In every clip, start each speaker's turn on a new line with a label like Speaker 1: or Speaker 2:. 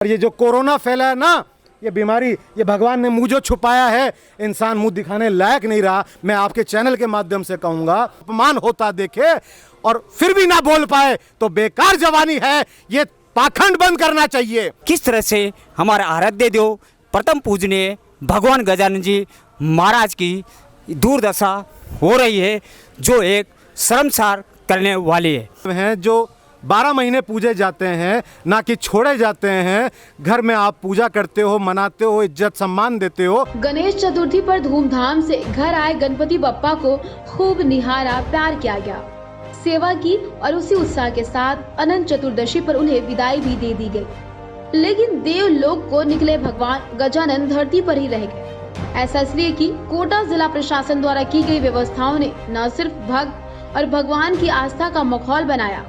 Speaker 1: और ये जो कोरोना फैला है ना, ये बीमारी, ये भगवान ने मुंह जो छुपाया है, इंसान मुंह दिखाने लायक नहीं रहा। मैं आपके चैनल के माध्यम से कहूंगा, अपमान होता देखे और फिर भी ना बोल पाए तो बेकार जवानी है। ये पाखंड बंद करना चाहिए।
Speaker 2: किस तरह से हमारे आराध्य देव प्रथम पूजनीय भगवान गजानन जी महाराज की दुर्दशा हो रही है, जो एक शर्मसार करने वाली है।
Speaker 1: जो 12 महीने पूजे जाते हैं, ना कि छोड़े जाते हैं। घर में आप पूजा करते हो, मनाते हो, इज्जत सम्मान देते हो।
Speaker 3: गणेश चतुर्थी पर धूमधाम से घर आए गणपति बप्पा को खूब निहारा, प्यार किया गया, सेवा की और उसी उत्साह के साथ अनंत चतुर्दशी पर उन्हें विदाई भी दे दी गई। लेकिन देवलोक को निकले भगवान गजानन धरती पर ही रह गए। ऐसा इसलिए कि कोटा जिला प्रशासन द्वारा की गई व्यवस्थाओं ने न सिर्फ भक्त और भगवान की आस्था का माहौल बनाया,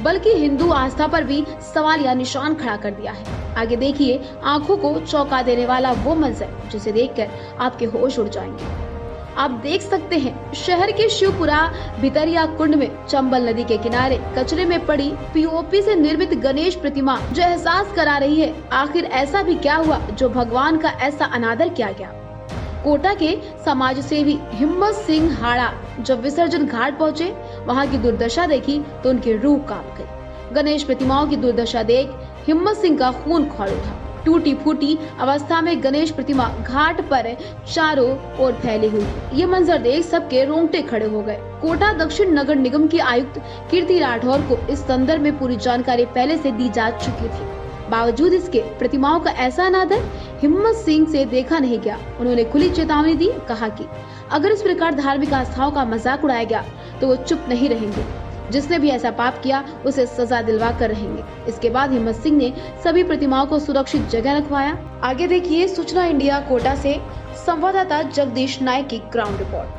Speaker 3: बल्कि हिंदू आस्था पर भी सवाल या निशान खड़ा कर दिया है। आगे देखिए आंखों को चौंका देने वाला वो मंजर, जिसे देखकर आपके होश उड़ जाएंगे। आप देख सकते हैं शहर के शिवपुरा भितरिया कुंड में चंबल नदी के किनारे कचरे में पड़ी पीओपी से निर्मित गणेश प्रतिमा, जो एहसास करा रही है आखिर ऐसा भी क्या हुआ जो भगवान का ऐसा अनादर किया गया। कोटा के समाज सेवी हिम्मत सिंह हाड़ा जब विसर्जन घाट पहुंचे, वहां की दुर्दशा देखी तो उनकी रूह कांप गई। गणेश प्रतिमाओं की दुर्दशा देख हिम्मत सिंह का खून खौल उठा। टूटी फूटी अवस्था में गणेश प्रतिमा घाट पर चारों ओर फैली हुई। ये मंजर देख सबके रोंगटे खड़े हो गए। कोटा दक्षिण नगर निगम की आयुक्त कीर्ति राठौर को इस संदर्भ में पूरी जानकारी पहले से दी जा चुकी थी। बावजूद इसके प्रतिमाओं का ऐसा अनादर हिम्मत सिंह से देखा नहीं गया। उन्होंने खुली चेतावनी दी, कहा कि अगर इस प्रकार धार्मिक आस्थाओं का मजाक उड़ाया गया तो वो चुप नहीं रहेंगे। जिसने भी ऐसा पाप किया उसे सजा दिलवा कर रहेंगे। इसके बाद हिम्मत सिंह ने सभी प्रतिमाओं को सुरक्षित जगह रखवाया। आगे देखिए सूचना इंडिया कोटा से संवाददाता जगदीश नायक की ग्राउंड रिपोर्ट।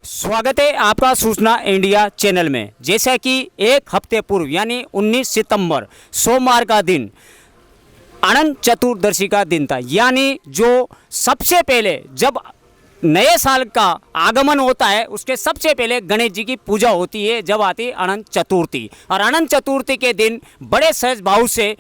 Speaker 2: स्वागत है आपका सूचना इंडिया चैनल में। जैसा कि एक हफ्ते पूर्व यानी 19 सितंबर सोमवार का दिन अनंत चतुर्दशी का दिन था, यानी जो सबसे पहले जब नए साल का आगमन होता है उसके सबसे पहले गणेश जी की पूजा होती है, जब आती है अनंत चतुर्थी। और अनंत चतुर्थी के दिन बड़े सहज भाव से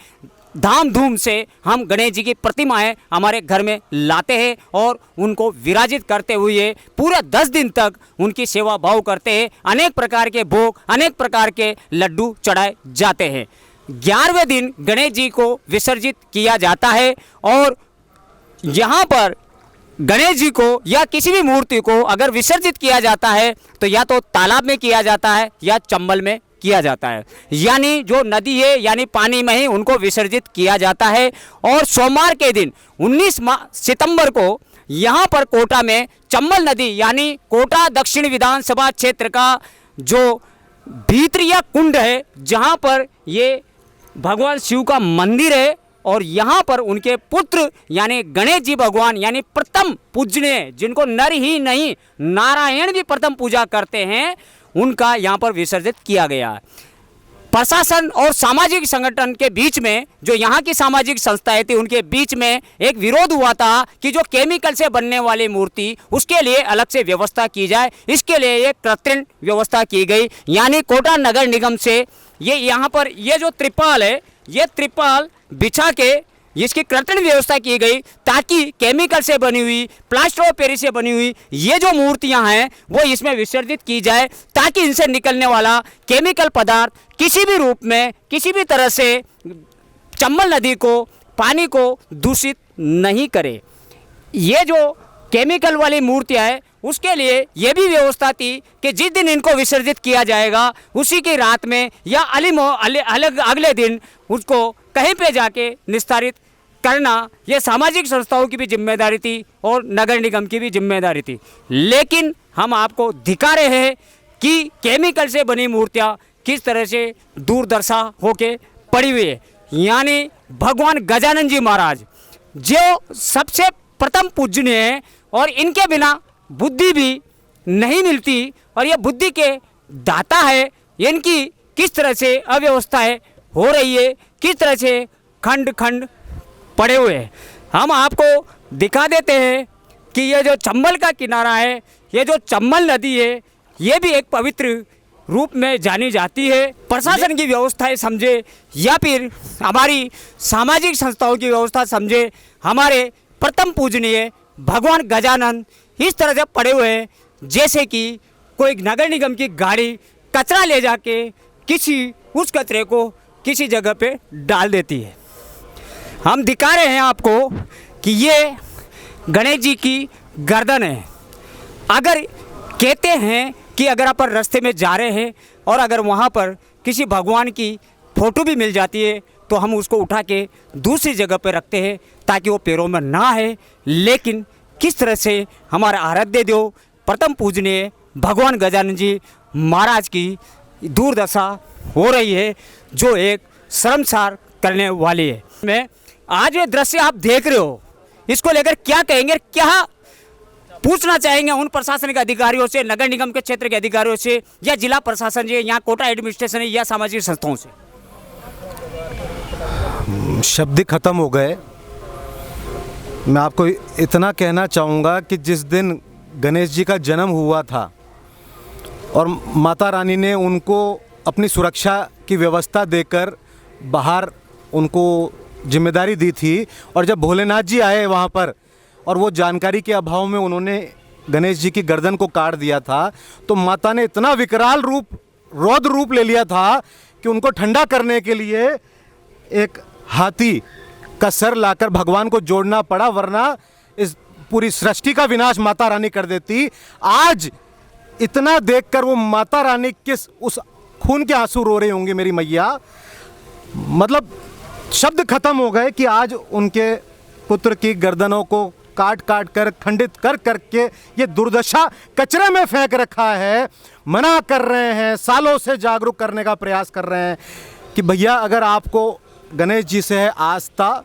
Speaker 2: धाम धूम से हम गणेश जी की प्रतिमाएं हमारे घर में लाते हैं और उनको विराजित करते हुए पूरे 10 दिन तक उनकी सेवा भाव करते हैं। अनेक प्रकार के भोग, अनेक प्रकार के लड्डू चढ़ाए जाते हैं। 11वें दिन गणेश जी को विसर्जित किया जाता है और यहाँ पर गणेश जी को या किसी भी मूर्ति को अगर विसर्जित किया जाता है तो या तो तालाब में किया जाता है या चंबल में किया जाता है, यानी जो नदी है यानी पानी में ही उनको विसर्जित किया जाता है। और सोमवार के दिन 19 सितंबर को यहाँ पर कोटा में चंबल नदी यानी कोटा दक्षिण विधानसभा क्षेत्र का जो भीतरिया कुंड है, जहाँ पर ये भगवान शिव का मंदिर है और यहाँ पर उनके पुत्र यानी गणेश जी भगवान यानी प्रथम पूजनीय, जिनको नर ही नहीं नारायण भी प्रथम पूजा करते हैं, उनका यहाँ पर विसर्जित किया गया है। प्रशासन और सामाजिक संगठन के बीच में, जो यहाँ की सामाजिक संस्थाएं थी, उनके बीच में एक विरोध हुआ था कि जो केमिकल से बनने वाली मूर्ति उसके लिए अलग से व्यवस्था की जाए। इसके लिए एक कृत्रिम व्यवस्था की गई, यानी कोटा नगर निगम से ये यहाँ पर ये जो त्रिपाल है, ये त्रिपाल बिछा के इसकी कृत्रिम व्यवस्था की गई ताकि केमिकल से बनी हुई, प्लास्टर ऑफ पेरिस से बनी हुई ये जो मूर्तियां हैं वो इसमें विसर्जित की जाए, ताकि इनसे निकलने वाला केमिकल पदार्थ किसी भी रूप में, किसी भी तरह से चंबल नदी को, पानी को दूषित नहीं करे। ये जो केमिकल वाली मूर्तियां हैं उसके लिए ये भी व्यवस्था थी कि जिस दिन इनको विसर्जित किया जाएगा उसी की रात में या अलग अगले दिन उसको कहीं पे जाके निस्तारित करना, ये सामाजिक संस्थाओं की भी जिम्मेदारी थी और नगर निगम की भी जिम्मेदारी थी। लेकिन हम आपको दिखा रहे हैं कि केमिकल से बनी मूर्तियाँ किस तरह से दुर्दशा होके पड़ी हुई है। यानी भगवान गजानन जी महाराज जो सबसे प्रथम पूजनीय है और इनके बिना बुद्धि भी नहीं मिलती और ये बुद्धि के दाता है, इनकी किस तरह से अव्यवस्थाएं हो रही है, किस तरह से खंड खंड पड़े हुए हैं। हम आपको दिखा देते हैं कि ये जो चंबल का किनारा है, ये जो चंबल नदी है, ये भी एक पवित्र रूप में जानी जाती है। प्रशासन की व्यवस्थाएं समझे या फिर हमारी सामाजिक संस्थाओं की व्यवस्था समझे, हमारे प्रथम पूजनीय भगवान गजानन इस तरह से पड़े हुए हैं जैसे कि कोई नगर निगम की गाड़ी कचरा ले जाके उस कचरे को किसी जगह पे डाल देती है। हम दिखा रहे हैं आपको कि ये गणेश जी की गर्दन है। अगर कहते हैं कि अगर आप रास्ते में जा रहे हैं और अगर वहाँ पर किसी भगवान की फ़ोटो भी मिल जाती है तो हम उसको उठा के दूसरी जगह पर रखते हैं ताकि वो पैरों में ना है। लेकिन किस तरह से हमारा आराध्य देव प्रथम पूजनीय भगवान गजानन जी महाराज की दुर्दशा हो रही है, जो एक शर्मसार करने वाली है। मैं आज ये दृश्य आप देख रहे हो, इसको लेकर क्या कहेंगे, क्या पूछना चाहेंगे उन प्रशासनिक अधिकारियों से, नगर निगम के क्षेत्र के अधिकारियों से या जिला प्रशासन से, यहाँ कोटा एडमिनिस्ट्रेशन या सामाजिक संस्थाओं से?
Speaker 1: शब्द ही खत्म हो गए। मैं आपको इतना कहना चाहूँगा कि जिस दिन गणेश जी का जन्म हुआ था और माता रानी ने उनको अपनी सुरक्षा की व्यवस्था देकर बाहर उनको जिम्मेदारी दी थी, और जब भोलेनाथ जी आए वहाँ पर और वो जानकारी के अभाव में उन्होंने गणेश जी की गर्दन को काट दिया था, तो माता ने इतना विकराल रूप, रौद्र रूप ले लिया था कि उनको ठंडा करने के लिए एक हाथी का सर लाकर भगवान को जोड़ना पड़ा, वरना इस पूरी सृष्टि का विनाश माता रानी कर देती। आज इतना देखकर वो माता रानी किस उस खून के आंसू रो रही होंगी मेरी मैया, मतलब शब्द खत्म हो गए कि आज उनके पुत्र की गर्दनों को काट काट कर खंडित कर करके ये दुर्दशा कचरे में फेंक रखा है। मना कर रहे हैं, सालों से जागरूक करने का प्रयास कर रहे हैं कि भैया अगर आपको गणेश जी से है आस्था,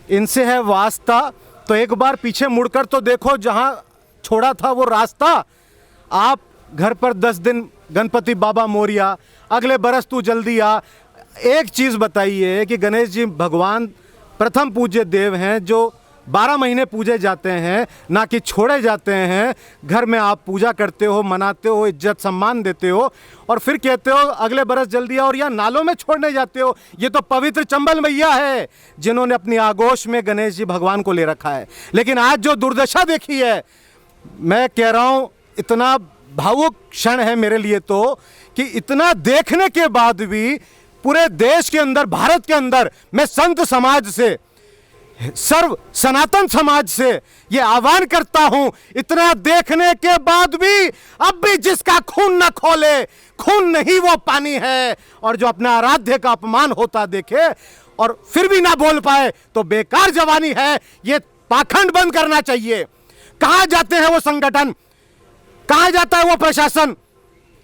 Speaker 1: इनसे है वास्ता, तो एक बार पीछे मुड़कर तो देखो, जहाँ छोड़ा था वो रास्ता। आप घर पर 10 दिन गणपति बाबा मोरिया, अगले बरस तू जल्दी आ। एक चीज़ बताइए कि गणेश जी भगवान प्रथम पूज्य देव हैं जो 12 महीने पूजे जाते हैं, ना कि छोड़े जाते हैं। घर में आप पूजा करते हो, मनाते हो, इज्जत सम्मान देते हो, और फिर कहते हो अगले बरस जल्दी आओ, और या नालों में छोड़ने जाते हो। ये तो पवित्र चंबल मैया है जिन्होंने अपनी आगोश में गणेश जी भगवान को ले रखा है। लेकिन आज जो दुर्दशा देखी है, मैं कह रहा हूँ इतना भावुक क्षण है मेरे लिए तो, कि इतना देखने के बाद भी पूरे देश के अंदर, भारत के अंदर, मैं संत समाज से, सर्व सनातन समाज से ये आह्वान करता हूं, इतना देखने के बाद भी अब भी जिसका खून न खोले, खून नहीं वो पानी है। और जो अपने आराध्य का अपमान होता देखे और फिर भी ना बोल पाए तो बेकार जवानी है। ये पाखंड बंद करना चाहिए। कहां जाते हैं वो संगठन, कहां जाता है वो प्रशासन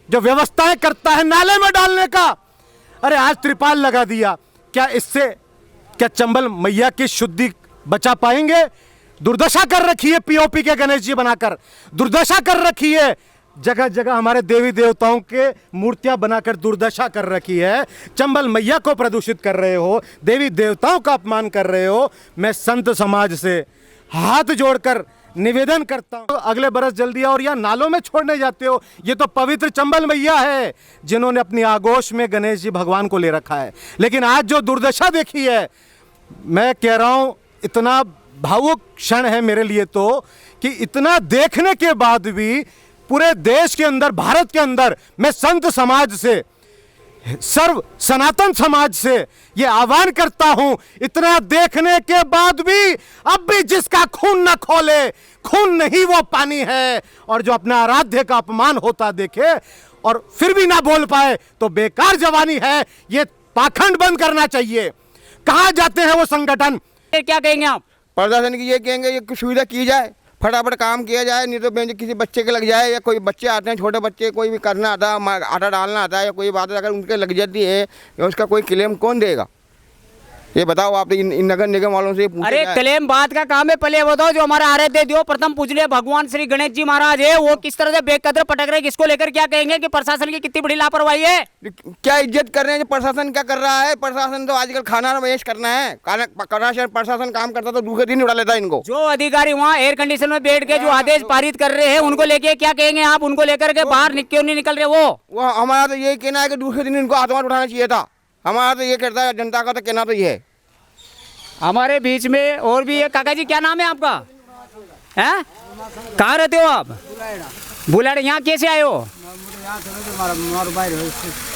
Speaker 1: जो व्यवस्थाएं करता है नाले में डालने का? अरे आज त्रिपाल लगा दिया, क्या इससे क्या चंबल मैया की शुद्धि बचा पाएंगे? दुर्दशा कर रखी है पीओपी के गणेश जी बनाकर, दुर्दशा कर रखी है, जगह जगह हमारे देवी देवताओं के मूर्तियां बनाकर दुर्दशा कर रखी है। चंबल मैया को प्रदूषित कर रहे हो, देवी देवताओं का अपमान कर रहे हो। मैं संत समाज से हाथ जोड़कर निवेदन करता हूं, अगले बरस जल्दी आओ, और या नालों में छोड़ने जाते हो। ये तो पवित्र चंबल मैया है जिन्होंने अपनी आगोश में गणेश जी भगवान को ले रखा है। लेकिन आज जो दुर्दशा देखी है, मैं कह रहा हूं इतना भावुक क्षण है मेरे लिए तो, कि इतना देखने के बाद भी पूरे देश के अंदर, भारत के अंदर, मैं संत समाज से, सर्व सनातन समाज से ये आह्वान करता हूं, इतना देखने के बाद भी अब भी जिसका खून न खोले, खून नहीं वो पानी है। और जो अपने आराध्य का अपमान होता देखे और फिर भी ना बोल पाए तो बेकार जवानी है। ये पाखंड बंद करना चाहिए। कहां जाते हैं वो संगठन?
Speaker 2: क्या कहेंगे आप?
Speaker 4: प्रशासन की ये कहेंगे ये सुविधा की जाए, फटाफट काम किया जाए, नहीं तो किसी बच्चे के लग जाए, या कोई बच्चे आते हैं छोटे बच्चे, कोई भी करना आता है, आटा डालना आता है, या कोई बात अगर उनके लग जाती है, या उसका कोई क्लेम कौन देगा? ये बताओ आप इन नगर निगम वालों से पूछे
Speaker 2: अरे
Speaker 4: क्या है?
Speaker 2: क्लेम बात का काम है, पहले बताओ जो हमारा आराध्य देव प्रथम पूजनीय भगवान श्री गणेश जी महाराज है, वो किस तरह से बेकदर पटक रहे, किसको लेकर क्या कहेंगे कि प्रशासन की कितनी बड़ी लापरवाही है।
Speaker 4: क्या इज्जत कर रहे हैं? प्रशासन क्या कर रहा है? प्रशासन तो आजकल खाना वेस्ट करना है, प्रशासन काम करता तो दूसरे दिन उड़ा लेता है इनको।
Speaker 2: जो अधिकारी वहाँ एयर कंडीशन में बैठ के जो आदेश पारित कर रहे हैं उनको लेके क्या कहेंगे आप, उनको लेकर के बाहर क्यों नहीं निकल रहे वो
Speaker 4: हमारा तो यही कहना है कि दूसरे दिन इनको हाथ उठाना चाहिए था। हमारा तो ये कहता है, जनता का तो कहना तो ये है।
Speaker 2: हमारे बीच में और भी है। काका जी क्या नाम है आपका? हैं? कहाँ रहते हो आप? बुलाड़। यहाँ कैसे आए हो?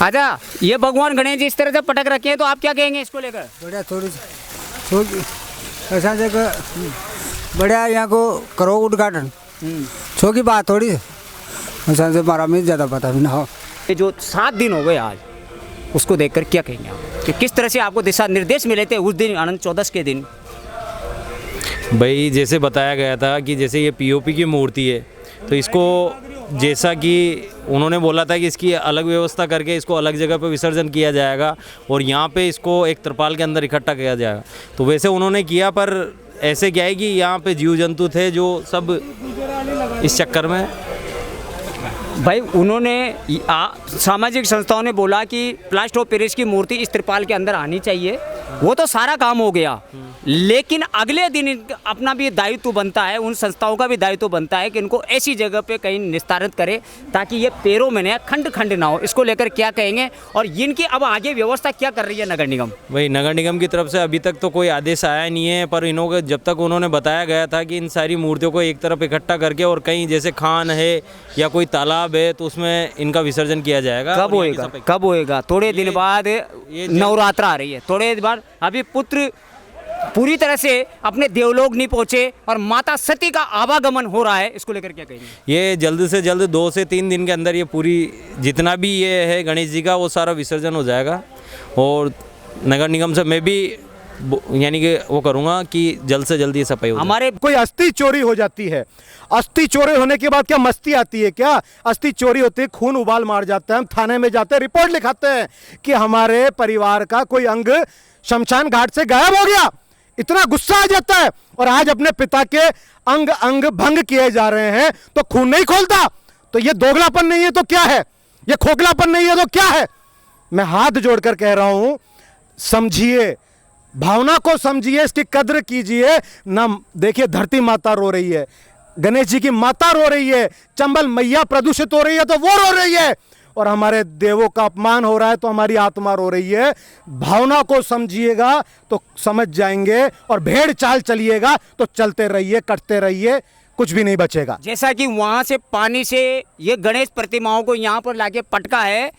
Speaker 2: अच्छा, ये भगवान गणेश जी इस तरह से पटक रखे हैं तो आप क्या कहेंगे इसको लेकर?
Speaker 5: बढ़िया थोड़ी ऐसा जगह बढ़िया यहाँ को करो उद्घाटन, छो की बात थोड़ी ऐसा से मारा में ज़्यादा पता भी ना हो।
Speaker 2: ये जो 7 दिन हो गए आज, उसको देखकर क्या कहेंगे आप कि किस तरह से आपको दिशा निर्देश मिले थे उस दिन अनंत चौदस के दिन?
Speaker 6: भाई जैसे बताया गया था कि जैसे ये पीओपी की मूर्ति है तो इसको जैसा कि उन्होंने बोला था कि इसकी अलग व्यवस्था करके इसको अलग जगह पे विसर्जन किया जाएगा और यहाँ पे इसको एक त्रिपाल के अंदर इकट्ठा किया जाएगा, तो वैसे उन्होंने किया। पर ऐसे क्या है कि यहाँ पे जीव जंतु थे जो सब इस चक्कर में
Speaker 2: भाई उन्होंने सामाजिक संस्थाओं ने बोला कि प्लास्टर ऑफ पेरिस की मूर्ति इस त्रिपाल के अंदर आनी चाहिए, वो तो सारा काम हो गया। लेकिन अगले दिन अपना भी दायित्व बनता है, उन संस्थाओं का भी दायित्व बनता है कि इनको ऐसी जगह पे कहीं निस्तारित करे ताकि ये पैरों में न खंड खंड ना हो। इसको लेकर क्या कहेंगे और इनकी अब आगे व्यवस्था क्या कर रही है नगर निगम?
Speaker 6: भाई नगर निगम की तरफ से अभी तक तो कोई आदेश आया नहीं है, पर इन्होंने जब तक उन्होंने बताया गया था कि इन सारी मूर्तियों को एक तरफ इकट्ठा करके और कहीं जैसे खान है या कोई तालाब है तो उसमें इनका विसर्जन किया जाएगा।
Speaker 2: कब होएगा? कब होएगा? थोड़े दिन बाद नवरात्र आ रही है, थोड़े दिन बाद अभी पुत्र पूरी तरह से अपने देवलोक नहीं पहुंचे और माता सती का आवागमन हो रहा है, इसको लेकर क्या कहेंगे?
Speaker 6: ये जल्द से जल्द 2 से 3 दिन के अंदर ये पूरी जितना भी ये है गणेश जी का वो सारा विसर्जन हो जाएगा। और नगर निगम से मैं भी यानी कि वो करूँगा कि जल्द से जल्द ये सफाई हो जाए।
Speaker 2: हमारे
Speaker 1: कोई अस्थि चोरी हो जाती है, अस्थि चोरी होने के बाद क्या मस्ती आती है? क्या अस्थि चोरी होती है, खून उबाल मार जाता है, हम थाने में जाते हैं, रिपोर्ट लिखाते हैं कि हमारे परिवार का कोई अंग शमशान घाट से गायब हो गया, इतना गुस्सा आ जाता है। और आज अपने पिता के अंग अंग भंग किए जा रहे हैं तो खून नहीं खोलता, तो ये दोगलापन नहीं है तो क्या है? ये खोखलापन नहीं है तो क्या है? मैं हाथ जोड़कर कह रहा हूं, समझिए, भावना को समझिए, इसकी कद्र कीजिए ना। देखिए धरती माता रो रही है, गणेश जी की माता रो रही है, चंबल मैया प्रदूषित हो रही है तो वो रो रही है, और हमारे देवों का अपमान हो रहा है तो हमारी आत्मा रो रही है। भावना को समझिएगा तो समझ जाएंगे, और भेड़ चाल चलिएगा तो चलते रहिए, कटते रहिए, कुछ भी नहीं बचेगा।
Speaker 2: जैसा कि वहां से पानी से ये गणेश प्रतिमाओं को यहाँ पर लाके पटका है,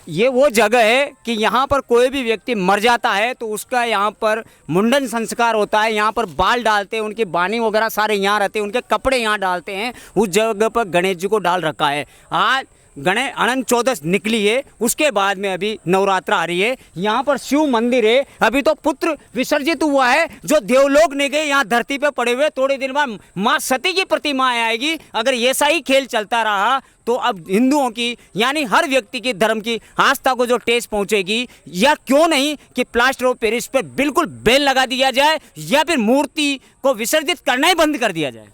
Speaker 2: ये वो जगह है कि यहाँ पर कोई भी व्यक्ति मर जाता है तो उसका यहाँ पर मुंडन संस्कार होता है, यहाँ पर बाल डालते हैं, उनकी बानी वगैरह सारे यहाँ रहते हैं, उनके कपड़े यहाँ डालते हैं, उस जगह पर गणेश जी को डाल रखा है। आज गणेश अनंत चौदस निकली है, उसके बाद में अभी नवरात्र आ रही है, यहाँ पर शिव मंदिर है, अभी तो पुत्र विसर्जित हुआ है, जो देवलोक नहीं गए यहाँ धरती पे पड़े हुए, थोड़े दिन बाद माँ सती की प्रतिमा आएगी। अगर ऐसा ही खेल चलता रहा तो अब हिंदुओं की यानी हर व्यक्ति की धर्म की आस्था को जो ठेस पहुंचेगी, या क्यों नहीं कि प्लास्टर ऑफ पेरिस पर बिल्कुल बैन लगा दिया जाए या फिर मूर्ति को विसर्जित करना ही बंद कर दिया जाए।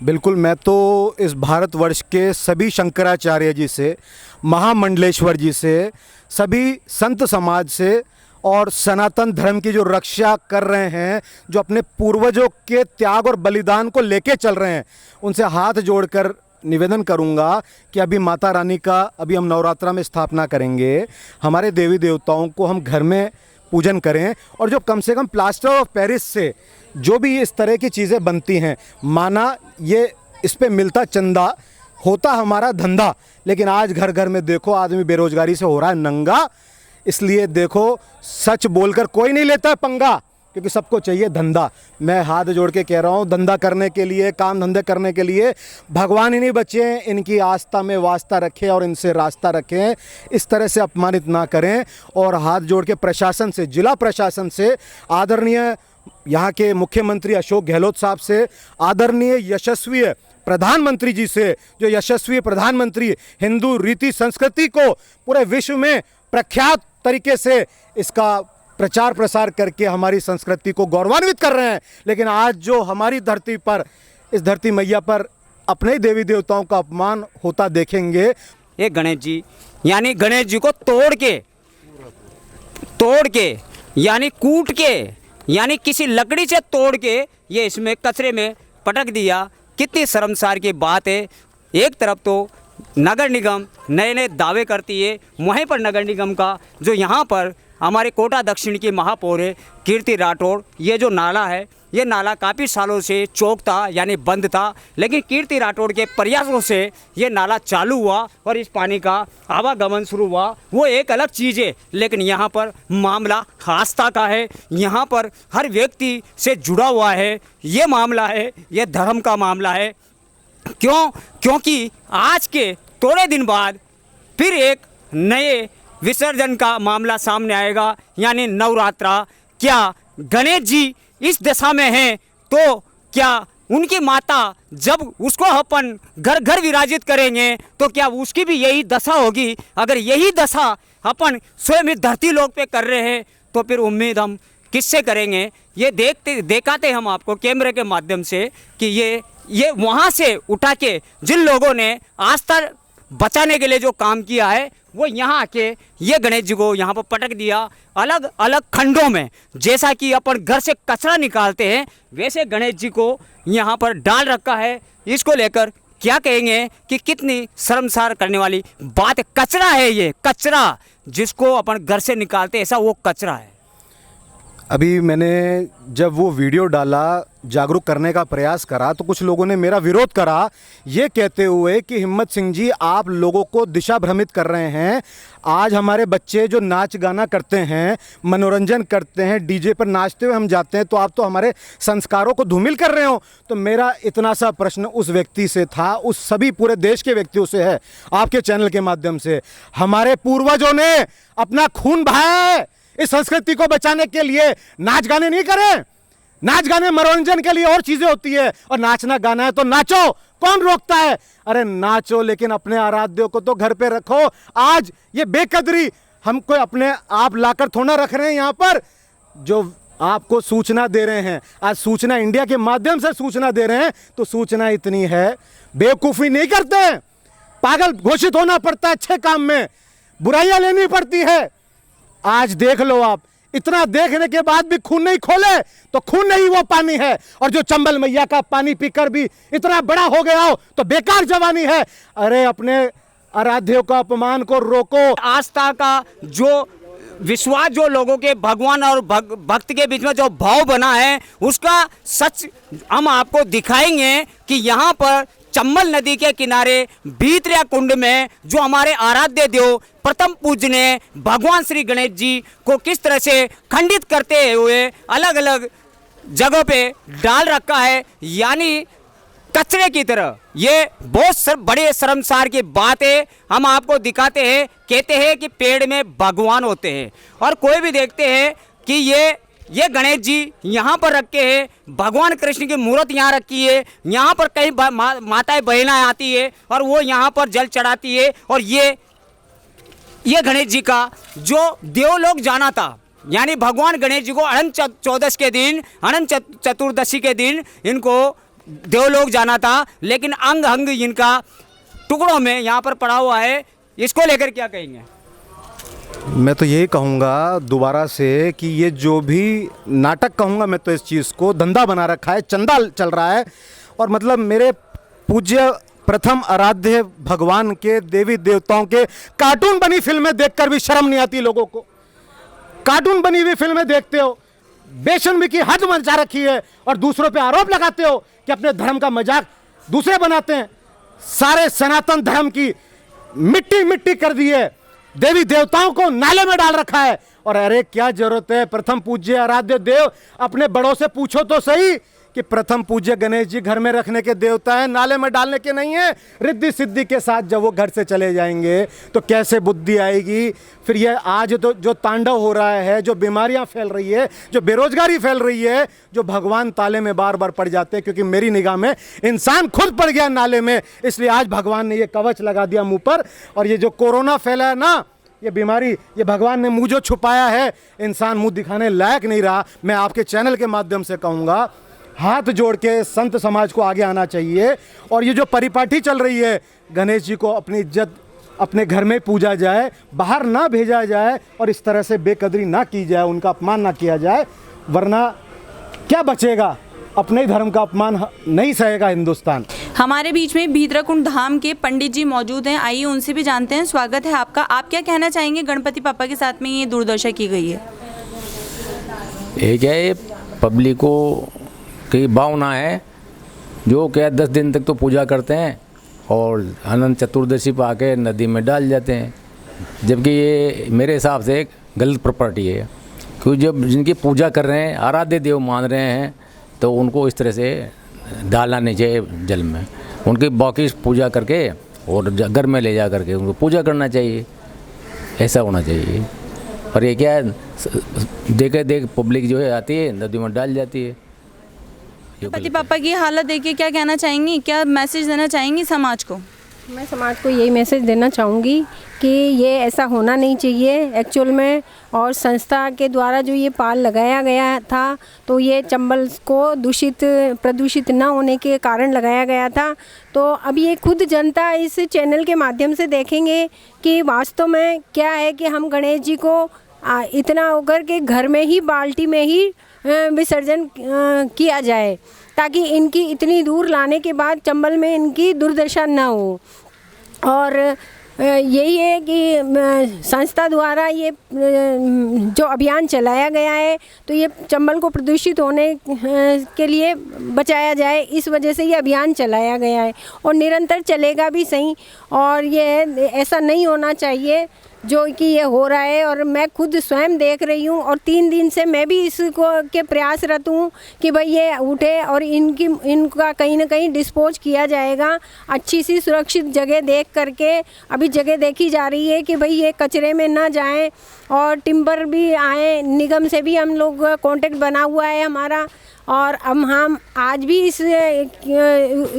Speaker 1: बिल्कुल, मैं तो इस भारतवर्ष के सभी शंकराचार्य जी से, महामंडलेश्वर जी से, सभी संत समाज से और सनातन धर्म की जो रक्षा कर रहे हैं, जो अपने पूर्वजों के त्याग और बलिदान को लेके चल रहे हैं, उनसे हाथ जोड़कर निवेदन करूंगा कि अभी माता रानी का अभी हम नवरात्रा में स्थापना करेंगे, हमारे देवी देवताओं को हम घर में पूजन करें, और जो कम से कम प्लास्टर ऑफ पेरिस से जो भी इस तरह की चीज़ें बनती हैं, माना ये इस पे मिलता चंदा, होता हमारा धंधा, लेकिन आज घर घर में देखो आदमी बेरोजगारी से हो रहा है नंगा। इसलिए देखो, सच बोलकर कोई नहीं लेता है पंगा, क्योंकि सबको चाहिए धंधा। मैं हाथ जोड़ के कह रहा हूँ, धंधा करने के लिए, काम धंधे करने के लिए भगवान ही नहीं बचे हैं, इनकी आस्था में वास्ता रखें और इनसे रास्ता रखें, इस तरह से अपमानित ना करें। और हाथ जोड़ के प्रशासन से, जिला प्रशासन से, आदरणीय यहाँ के मुख्यमंत्री अशोक गहलोत साहब से, आदरणीय यशस्वी प्रधानमंत्री जी से, जो यशस्वी प्रधानमंत्री हिंदू रीति संस्कृति को पूरे विश्व में प्रख्यात तरीके से इसका प्रचार प्रसार करके हमारी संस्कृति को गौरवान्वित कर रहे हैं। लेकिन आज जो हमारी धरती पर, इस धरती मैया पर अपने ही देवी देवताओं का अपमान होता देखेंगे।
Speaker 2: ये गणेश जी यानी गणेश जी को तोड़ के यानी कूट के यानी किसी लकड़ी से तोड़ के ये इसमें कचरे में पटक दिया। कितनी शर्मसार की बात है। एक तरफ तो नगर निगम नए नए दावे करती है, वहीं पर नगर निगम का जो यहाँ पर हमारे कोटा दक्षिण की महापौर है कीर्ति राठौड़, ये जो नाला है ये नाला काफ़ी सालों से चौक था यानी बंद था, लेकिन कीर्ति राठौड़ के प्रयासों से ये नाला चालू हुआ और इस पानी का आवागमन शुरू हुआ। वो एक अलग चीज़ है, लेकिन यहाँ पर मामला आस्था का है, यहाँ पर हर व्यक्ति से जुड़ा हुआ है। ये मामला है, ये धर्म का मामला है। क्योंकि आज के थोड़े दिन बाद फिर एक नए विसर्जन का मामला सामने आएगा यानी नवरात्रा। क्या गणेश जी इस दशा में हैं तो क्या उनकी माता जब उसको अपन घर घर विराजित करेंगे तो क्या उसकी भी यही दशा होगी? अगर यही दशा अपन स्वयं इस धरती लोक पे कर रहे हैं तो फिर उम्मीद हम किससे करेंगे? ये दिखाते हम आपको कैमरे के माध्यम से कि ये वहाँ से उठा के जिन लोगों ने आस्था बचाने के लिए जो काम किया है वो यहाँ आके ये गणेश जी को यहाँ पर पटक दिया अलग अलग खंडों में। जैसा कि अपन घर से कचरा निकालते हैं वैसे गणेश जी को यहाँ पर डाल रखा है। इसको लेकर क्या कहेंगे कि कितनी शर्मसार करने वाली बात है। कचरा है, ये कचरा जिसको अपन घर से निकालते हैं ऐसा वो कचरा है।
Speaker 1: अभी मैंने जब वो वीडियो डाला, जागरूक करने का प्रयास करा, तो कुछ लोगों ने मेरा विरोध करा ये कहते हुए कि हिम्मत सिंह जी आप लोगों को दिशा भ्रमित कर रहे हैं। आज हमारे बच्चे जो नाच गाना करते हैं, मनोरंजन करते हैं, डीजे पर नाचते हुए हम जाते हैं, तो आप तो हमारे संस्कारों को धूमिल कर रहे हो। तो मेरा इतना सा प्रश्न उस व्यक्ति से था, उस सभी पूरे देश के व्यक्तियों से है, आपके चैनल के माध्यम से। हमारे पूर्वजों ने अपना खून बहाया है इस संस्कृति को बचाने के लिए। नाच गाने नहीं करें, नाच गाने मनोरंजन के लिए और चीजें होती है, और नाचना गाना है तो नाचो, कौन रोकता है? अरे नाचो, लेकिन अपने आराध्यों को तो घर पे रखो। आज ये बेकदरी हम कोई अपने आप लाकर थोड़ा रख रहे हैं यहाँ पर, जो आपको सूचना दे रहे हैं। आज सूचना इंडिया के माध्यम से सूचना दे रहे हैं, तो सूचना इतनी है, बेवकूफ़ी नहीं करते हैं, पागल घोषित होना पड़ता है अच्छे काम में, बुराइयां लेनी पड़ती है। आज देख लो आप, इतना देखने के बाद भी खून नहीं खोले तो खून नहीं वो पानी है। और जो चंबल मैया का पानी पीकर भी इतना बड़ा हो गया हो तो बेकार जवानी है। अरे अपने आराध्यों का अपमान को रोको।
Speaker 2: आस्था का जो विश्वास, जो लोगों के भगवान और भक्त के बीच में जो भाव बना है, उसका सच हम आपको दिखाएंगे कि यहाँ पर चंबल नदी के किनारे भीतरिया कुंड में जो हमारे आराध्य देव प्रथम पूजनीय भगवान श्री गणेश जी को किस तरह से खंडित करते हुए अलग अलग जगह पे डाल रखा है यानी कचरे की तरह। ये बहुत बड़े शर्मसार की बात है। हम आपको दिखाते हैं, कहते हैं कि पेड़ में भगवान होते हैं और कोई भी देखते हैं कि ये गणेश जी यहाँ पर रखे हैं, भगवान कृष्ण की मूर्त यहाँ रखी है, यहाँ पर कई माताएं बहनें आती है और वो यहाँ पर जल चढ़ाती है। और ये गणेश जी का जो देवलोक जाना था, यानी भगवान गणेश जी को अनंत चौदस के दिन, अनंत चतुर्दशी के दिन इनको देवलोक जाना था, लेकिन अंग अंग इनका टुकड़ों में यहाँ पर पड़ा हुआ है। इसको लेकर क्या कहेंगे?
Speaker 1: मैं तो यही कहूँगा दोबारा से कि ये जो भी नाटक कहूँगा मैं तो इस चीज़ को धंधा बना रखा है, चंदा चल रहा है। और मतलब मेरे पूज्य प्रथम आराध्य भगवान के देवी देवताओं के कार्टून बनी फिल्में देखकर भी शर्म नहीं आती लोगों को। कार्टून बनी हुई फिल्में देखते हो, बेशर्मी की हद मचा रखी है और दूसरों पे आरोप लगाते हो कि अपने धर्म का मजाक दूसरे बनाते हैं। सारे सनातन धर्म की मिट्टी मिट्टी कर दी है, देवी देवताओं को नाले में डाल रखा है। और अरे क्या जरूरत है? प्रथम पूज्य आराध्य देव, अपने बड़ों से पूछो तो सही कि प्रथम पूज्य गणेश जी घर में रखने के देवता है, नाले में डालने के नहीं है। रिद्धि सिद्धि के साथ जब वो घर से चले जाएंगे तो कैसे बुद्धि आएगी? फिर ये आज तो जो तांडव हो रहा है, जो बीमारियां फैल रही है, जो बेरोजगारी फैल रही है, जो भगवान ताले में बार बार पड़ जाते हैं, क्योंकि मेरी निगाह में इंसान खुद पड़ गया नाले में, इसलिए आज भगवान ने ये कवच लगा दिया मुंह पर। और ये जो कोरोना फैला है ना, ये बीमारी, ये भगवान ने मुँह जो छुपाया है, इंसान मुँह दिखाने लायक नहीं रहा। मैं आपके चैनल के माध्यम से कहूँगा, हाथ जोड़ के संत समाज को आगे आना चाहिए। और ये जो परिपाटी चल रही है, गणेश जी को अपनी इज्जत अपने घर में पूजा जाए, बाहर ना भेजा जाए और इस तरह से बेकदरी ना की जाए, उनका अपमान ना किया जाए, वरना क्या बचेगा? अपने ही धर्म का अपमान नहीं सहेगा हिंदुस्तान।
Speaker 7: हमारे बीच में भीतराकुंड धाम के पंडित जी मौजूद हैं, आइए उनसे भी जानते हैं। स्वागत है आपका। आप क्या कहना चाहेंगे, गणपति पापा के साथ में ये दुर्दशा की गई है?
Speaker 8: ये क्या है, पब्लिक को की भावना है, जो क्या 10 दिन तक तो पूजा करते हैं और अनंत चतुर्दशी पर आके नदी में डाल जाते हैं, जबकि ये मेरे हिसाब से एक गलत प्रॉपर्टी है। क्योंकि जब जिनकी पूजा कर रहे हैं, आराध्य देव मान रहे हैं, तो उनको इस तरह से डालना नहीं चाहिए जल में। उनकी बाकी पूजा करके और घर में ले जा करके उनको पूजा करना चाहिए, ऐसा होना चाहिए। पर ये क्या है, देख पब्लिक जो है आती है नदी में डाल जाती है।
Speaker 7: गणपति पापा की हालत देखिए, क्या कहना चाहेंगी, क्या मैसेज देना चाहेंगी समाज को?
Speaker 9: मैं समाज को यही मैसेज देना चाहूँगी कि ये ऐसा होना नहीं चाहिए एक्चुअल में। और संस्था के द्वारा जो ये पाल लगाया गया था, तो ये चंबल को प्रदूषित न होने के कारण लगाया गया था। तो अब ये खुद जनता इस चैनल के माध्यम से देखेंगे कि वास्तव में क्या है कि हम गणेश जी को इतना होकर के घर में ही बाल्टी में ही विसर्जन किया जाए, ताकि इनकी इतनी दूर लाने के बाद चंबल में इनकी दुर्दशा न हो। और यही है कि संस्था द्वारा ये जो अभियान चलाया गया है, तो ये चंबल को प्रदूषित होने के लिए बचाया जाए, इस वजह से ये अभियान चलाया गया है और निरंतर चलेगा भी सही। और ये ऐसा नहीं होना चाहिए जो कि ये हो रहा है, और मैं खुद स्वयं देख रही हूँ और 3 दिन से मैं भी इसको के प्रयासरत हूँ कि भाई ये उठे और इनका कहीं ना कहीं डिस्पोज किया जाएगा, अच्छी सी सुरक्षित जगह देख करके। अभी जगह देखी जा रही है कि भाई ये कचरे में ना जाएं, और टिम्बर भी आए, निगम से भी हम लोग कांटेक्ट बना हुआ है हमारा। और हम आज भी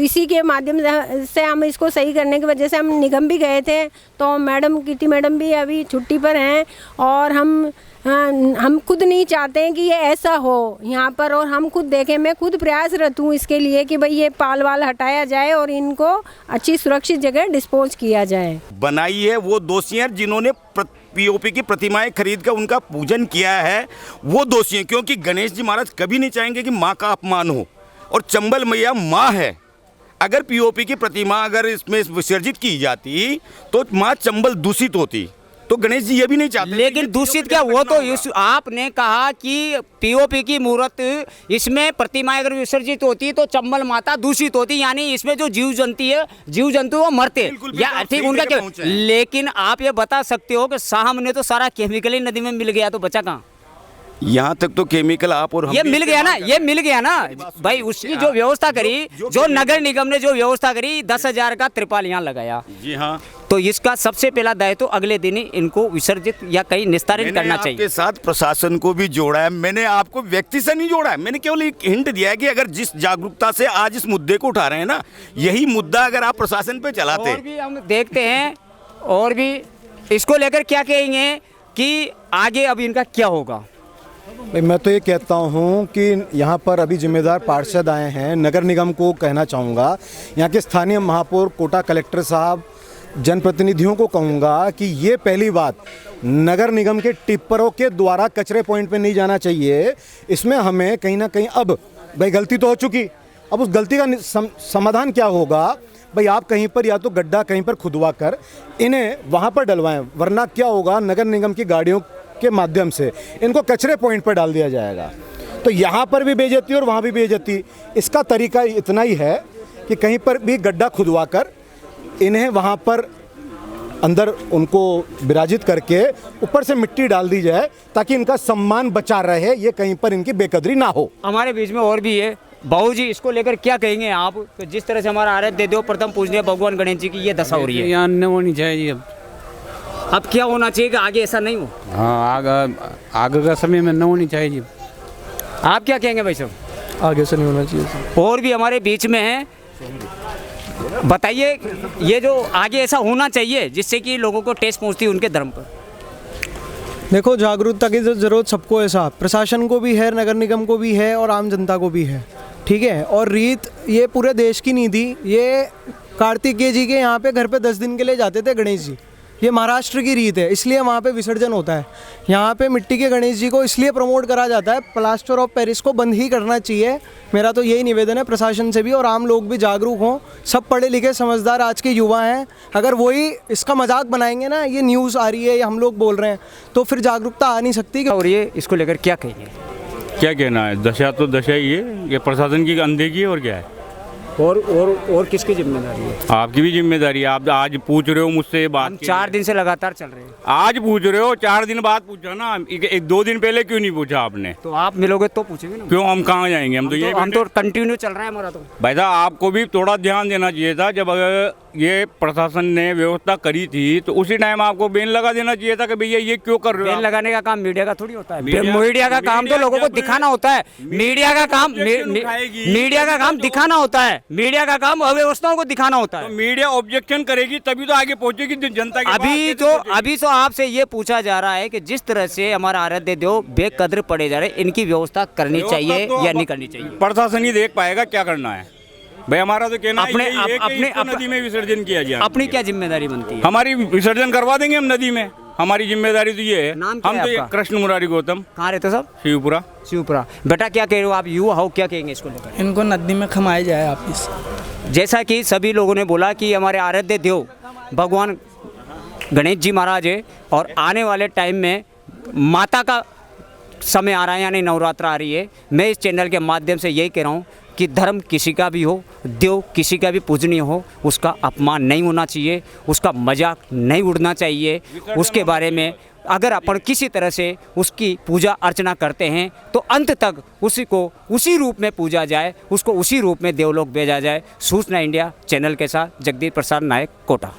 Speaker 9: इसी के माध्यम से हम इसको सही करने की वजह से हम निगम भी गए थे, तो मैडम कीर्ति मैडम भी अभी छुट्टी पर हैं। और हम खुद नहीं चाहते हैं कि ये ऐसा हो यहाँ पर, और हम खुद देखें, मैं खुद प्रयासरत हूँ इसके लिए कि भाई ये पाल वाल हटाया जाए और इनको अच्छी सुरक्षित जगह डिस्पोज किया जाए।
Speaker 10: बनाई है वो दोषी हैं जिन्होंने पीओपी की प्रतिमाएं खरीद कर उनका पूजन किया है, वो दोषी हैं। क्योंकि गणेश जी महाराज कभी नहीं चाहेंगे कि माँ का अपमान हो, और चंबल मैया माँ है। अगर पीओपी की प्रतिमा अगर इसमें विसर्जित की जाती तो माँ चंबल दूषित होती, तो गणेश जी ये भी नहीं चाहते।
Speaker 2: लेकिन दूषित क्या, वो तो इस आपने कहा कि पीओपी की मूर्त इसमें प्रतिमाएं अगर विसर्जित होती तो चंबल माता दूषित होती, यानी इसमें जो जीव जंतु वो मरते, या ठीक उनका क्या। लेकिन आप ये बता सकते हो कि सामने तो सारा केमिकल ही नदी में मिल गया, तो बचा कहाँ?
Speaker 10: यहाँ तक तो केमिकल आप और हम
Speaker 2: ये मिल गया ना भाई। उसकी जो व्यवस्था करी, जो नगर निगम ने जो व्यवस्था करी, 10,000 का त्रिपाल यहाँ लगाया।
Speaker 10: जी हाँ,
Speaker 2: तो इसका सबसे पहला दायित्व तो अगले दिन ही इनको विसर्जित या कहीं निस्तारित करना चाहिए।
Speaker 10: आपके साथ प्रशासन को भी जोड़ा है, मैंने आपको व्यक्ति से नहीं जोड़ा है। मैंने केवल एक हिंट दिया है कि अगर जिस जागरूकता से आज इस मुद्दे को उठा रहे हैं ना, यही मुद्दा अगर आप प्रशासन पे चलाते।
Speaker 2: और भी हम देखते हैं, और भी इसको लेकर क्या कहेंगे कि आगे अब इनका क्या होगा?
Speaker 1: मैं तो ये कहता हूँ कि यहाँ पर अभी जिम्मेदार पार्षद आए हैं, नगर निगम को कहना चाहूँगा, यहाँ के स्थानीय महापौर, कोटा कलेक्टर साहब, जनप्रतिनिधियों को कहूँगा कि ये पहली बात, नगर निगम के टिप्परों के द्वारा कचरे पॉइंट पे नहीं जाना चाहिए। इसमें हमें कहीं ना कहीं, अब भाई गलती तो हो चुकी, अब उस गलती का समाधान क्या होगा? भाई आप कहीं पर या तो गड्ढा कहीं पर खुदवा कर इन्हें वहाँ पर डलवाएं, वरना क्या होगा, नगर निगम की गाड़ियों के माध्यम से इनको कचरे पॉइंट पर डाल दिया जाएगा। तो यहाँ पर भी बेइज्जती और वहाँ भी बेइज्जती। इसका तरीका इतना ही है कि कहीं पर भी गड्ढा खुदवा कर इन्हें वहाँ पर अंदर उनको विराजित करके ऊपर से मिट्टी डाल दी जाए, ताकि इनका सम्मान बचा रहे, ये कहीं पर इनकी बेकदरी ना हो।
Speaker 2: हमारे बीच में और भी है बाबू जी, इसको लेकर क्या कहेंगे आप? तो जिस तरह से हमारा आराध्य देव प्रथम पूजनीय भगवान गणेश जी की ये दशा हो रही है,
Speaker 5: यहाँ नहीं होनी चाहिए।
Speaker 2: अब क्या होना चाहिए कि आगे ऐसा नहीं हो?
Speaker 5: हाँ, आगे का समय में न होनी चाहिए।
Speaker 2: आप क्या कहेंगे भाई साहब?
Speaker 5: आगे से नहीं होना चाहिए।
Speaker 2: और भी हमारे बीच में है, बताइए ये जो आगे ऐसा होना चाहिए जिससे कि लोगों को ठेस पहुंचती है उनके धर्म पर।
Speaker 11: देखो, जागरूकता की ज़रूरत सबको है साहब, प्रशासन को भी है, नगर निगम को भी है और आम जनता को भी है, ठीक है। और रीत ये पूरे देश की नहीं थी, ये कार्तिकेय जी के यहाँ पे घर पे 10 दिन के लिए जाते थे गणेश जी, ये महाराष्ट्र की रीत है, इसलिए वहाँ पे विसर्जन होता है। यहाँ पे मिट्टी के गणेश जी को इसलिए प्रमोट करा जाता है, प्लास्टर ऑफ पेरिस को बंद ही करना चाहिए। मेरा तो यही निवेदन है प्रशासन से भी, और आम लोग भी जागरूक हों। सब पढ़े लिखे समझदार आज के युवा हैं, अगर वही इसका मजाक बनाएंगे ना, ये न्यूज़ आ रही है, ये हम लोग बोल रहे हैं, तो फिर जागरूकता आ नहीं सकती।
Speaker 2: और ये इसको लेकर क्या कहेंगे?
Speaker 12: क्या कहना है, दशा तो दशा ही है, ये प्रशासन की अनदेखी है और क्या है।
Speaker 2: और किसकी जिम्मेदारी है?
Speaker 12: आपकी भी जिम्मेदारी है। आप आज पूछ रहे हो मुझसे ये बात,
Speaker 2: 4 दिन से लगातार चल रहे हैं।
Speaker 12: आज पूछ रहे हो, 4 दिन बाद पूछा ना, 1-2 दिन पहले क्यों नहीं पूछा आपने?
Speaker 2: तो आप मिलोगे तो पूछेंगे ना।
Speaker 12: क्यों, हम कहाँ जाएंगे? हम तो
Speaker 2: कंटिन्यू चल रहा है हमारा। तो
Speaker 12: भाई साहब, आपको भी थोड़ा ध्यान देना चाहिए था। जब अगर ये प्रशासन ने व्यवस्था करी थी तो उसी टाइम आपको बैन लगा देना चाहिए था कि भैया ये क्यों कर रहे हो।
Speaker 2: बैन लगाने का काम मीडिया का थोड़ी होता है। मीडिया का काम तो लोगों को दिखाना होता है। मीडिया का काम दिखाना होता है। मीडिया का काम अव्यवस्थाओं को दिखाना होता है।
Speaker 12: तो मीडिया ऑब्जेक्शन करेगी तभी तो आगे पहुंचेगी जनता के।
Speaker 2: अभी तो आपसे ये पूछा जा रहा है कि जिस तरह से हमारा आराध्य देव बेकदर पड़े जा रहे हैं, इनकी व्यवस्था करनी चाहिए या नहीं करनी चाहिए?
Speaker 12: प्रशासन ही देख पाएगा क्या करना है। भाई हमारा तो कहना है नदी में विसर्जन किया जाए।
Speaker 2: अपनी क्या जिम्मेदारी बनती है?
Speaker 12: हमारी विसर्जन करवा देंगे हम नदी में, हमारी जिम्मेदारी तो ये है।
Speaker 2: नाम
Speaker 12: हम तो ये कृष्ण मुरारी गौतम।
Speaker 2: कहाँ रहते सब?
Speaker 12: शिवपुरा।
Speaker 2: बेटा क्या कह रहे हो आप, युवा हो, क्या कहेंगे इसको लेकर?
Speaker 11: इनको नदी में खमाया जाए वापिस।
Speaker 2: जैसा कि सभी लोगों ने बोला कि हमारे आराध्य देव भगवान गणेश जी महाराज है, और आने वाले टाइम में माता का समय आ रहा है, यानी नवरात्र आ रही है। मैं इस चैनल के माध्यम से यही कह रहा हूँ कि धर्म किसी का भी हो, देव किसी का भी पूजनीय हो, उसका अपमान नहीं होना चाहिए, उसका मजाक नहीं उड़ना चाहिए। उसके बारे में अगर अपन किसी तरह से उसकी पूजा अर्चना करते हैं तो अंत तक उसी को उसी रूप में पूजा जाए, उसको उसी रूप में देवलोक भेजा जाए। सूचना इंडिया चैनल के साथ जगदीप प्रसाद नायक, कोटा।